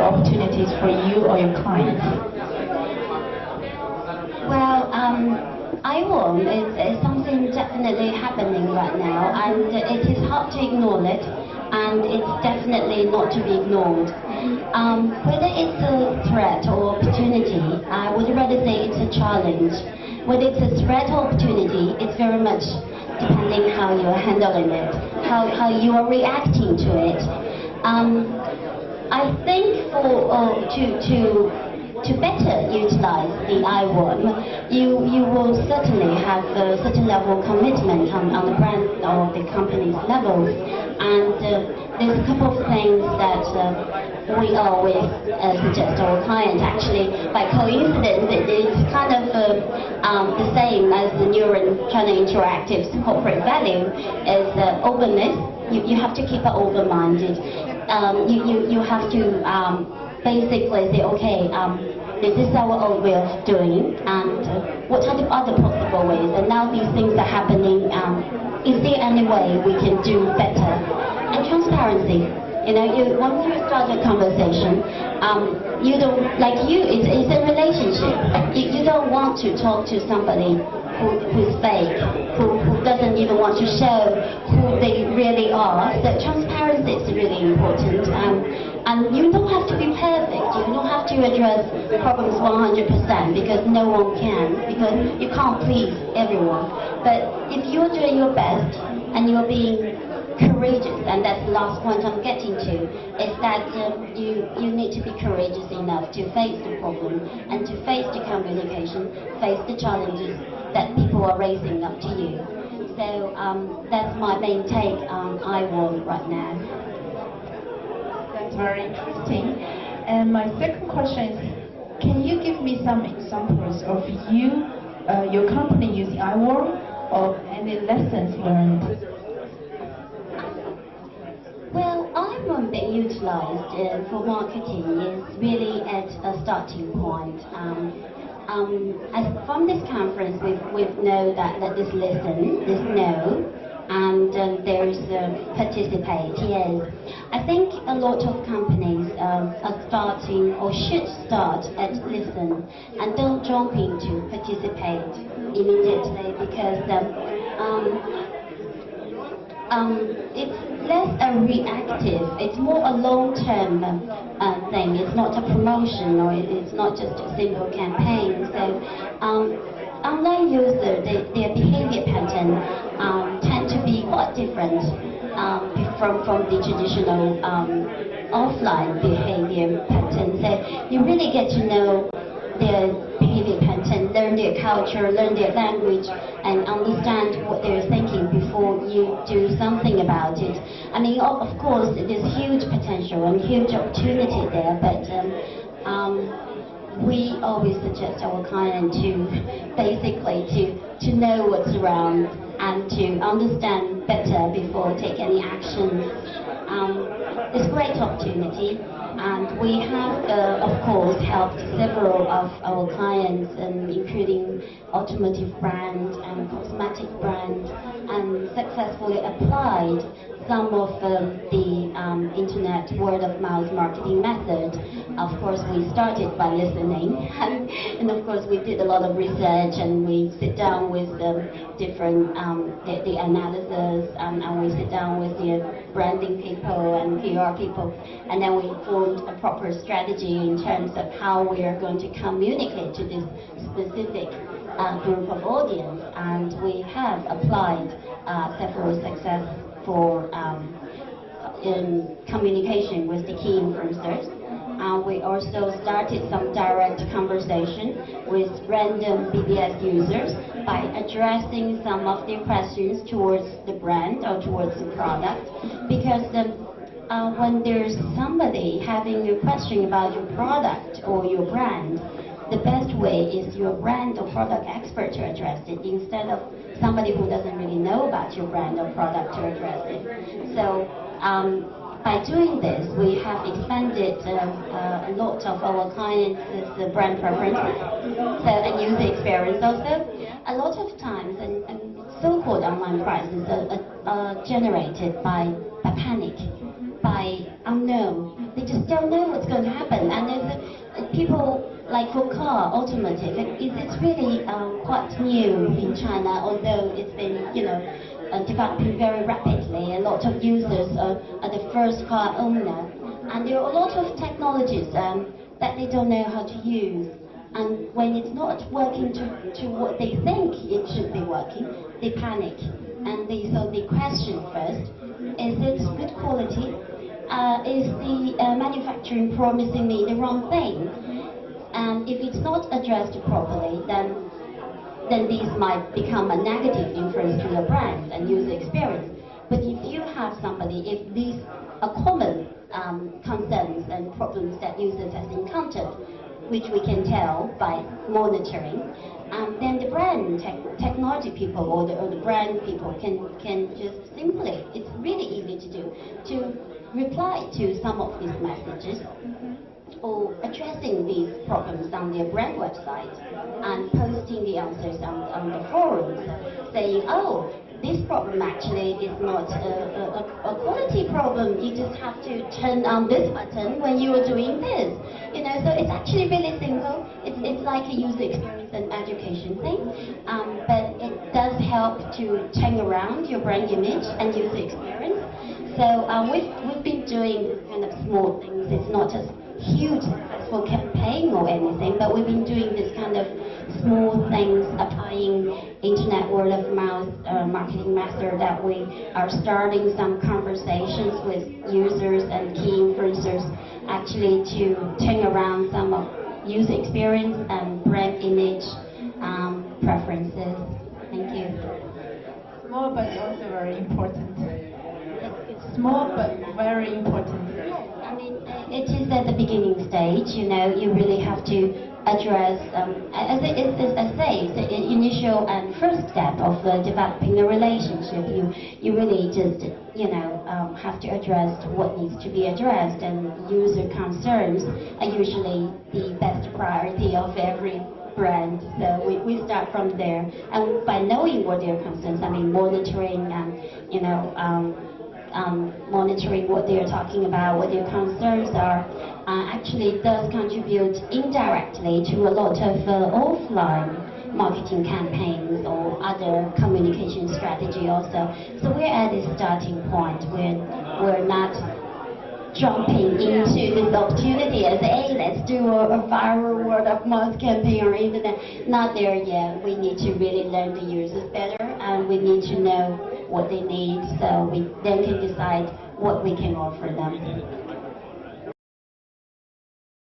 opportunities for you or your clients? Well, IWOM is something definitely happening right now, and it is hard to ignore it, and it's definitely not to be ignored. Whether it's a threat or opportunity, I would rather say it's a challenge. Whether it's a threat or opportunity, it's very much depending how you're handling it, how you are reacting to it. I think to better utilize the IWOM, you will certainly have a certain level of commitment on the brand or the company's level. And there's a couple of things that we always suggest to our clients. Actually, by coincidence, it's kind of the same as the Nurun China Interactive's corporate value is openness. You have to keep it open-minded. You have to basically say, okay, this is our own way of doing, and what are the other possible ways? And now these things are happening. Is there any way we can do better? And transparency. You know, once you start a conversation, you don't, like it's a relationship. You don't want to talk to somebody who's fake, who doesn't even want to show who they really are. So transparency is really important. And you don't have to be perfect. You don't have to address problems 100% because no one can, because you can't please everyone. But if you're doing your best and you're being courageous, and that's the last point I'm getting to, is that you need to be courageous enough to face the problem and to face the communication, face the challenges that people are raising up to you. So that's my main take on IWOM right now. That's very interesting. And my second question is, can you give me some examples of your company using IWOM, or any lessons learned? Well, IWOM being utilized for marketing is really at a starting point. From this conference, we've know that this listen, this know, and there's participate, yes. I think a lot of companies are starting or should start at listen and don't jump into participate immediately, because it's less a reactive, it's more a long-term thing. It's not a promotion, or it's not just a single campaign. So online users, their behavior pattern tend to be quite different from the traditional offline behavior pattern. So you really get to know their behavior pattern, learn their culture, learn their language, and understand what they're thinking before you do something about it. I mean, of course, there's huge potential and huge opportunity there, but we always suggest our client to basically to know what's around and to understand better before take any action. It's a great opportunity, and we have, of course, helped several of our clients, including automotive brands and cosmetic brands, and successfully applied some of the internet word-of-mouth marketing method. Of course, we started by listening, and of course, we did a lot of research, and we sit down with different the analysis, and we sit down with the branding people and PR people, and then we formed a proper strategy in terms of how we are going to communicate to this specific group of audience, and we have applied several successful in communication with the key influencers. We also started some direct conversation with random BBS users by addressing some of their questions towards the brand or towards the product, because when there's somebody having a question about your product or your brand, the best way is your brand or product expert to address it, instead of somebody who doesn't really know about your brand or product to address it. So by doing this, we have expanded a lot of our clients' brand preferences, so, and user experience also. A lot of times, and so-called online crises are generated by panic, by unknown. They just don't know what's going to happen. And there's people like for car, automotive, it's really quite new in China, although it's been, developing very rapidly. A lot of users are the first car owner. And there are a lot of technologies that they don't know how to use. And when it's not working to what they think it should be working, they panic. And so they question first, is it good quality? Is the manufacturing promising me the wrong thing? And if it's not addressed properly, then these might become a negative influence to your brand and user experience. But if you have somebody, if these are common concerns and problems that users have encountered, which we can tell by monitoring, then the brand technology people or the brand people can just simply, it's really easy to do, to reply to some of these messages or addressing these problems on their brand website and posting the answers on the forums, saying, oh, this problem actually is not a quality problem. You just have to turn on this button when you are doing this. So it's actually really simple. It's like a user experience and education thing, but it does help to turn around your brand image and user experience. So we've been doing kind of small things. It's not a huge successful campaign or anything, but we've been doing this kind of small things, applying internet word of mouth marketing method, that we are starting some conversations with users and key influencers actually to turn around some of user experience and brand image preferences. Thank you. Small but also very important. It's small but very important. I mean, it is at the beginning stage, you really have to address, as I say, it's the initial and first step of developing a relationship. You really just, have to address what needs to be addressed, and user concerns are usually the best priority of every brand. So we start from there, and by knowing what their concerns, I mean monitoring and, monitoring what they're talking about, what their concerns are, actually does contribute indirectly to a lot of offline marketing campaigns or other communication strategy also. So we're at this starting point. We're not jumping into this opportunity as, hey, let's do a viral word of mouth campaign or even not there yet. We need to really learn the users better, and we need to know what they need, so we then can decide what we can offer them.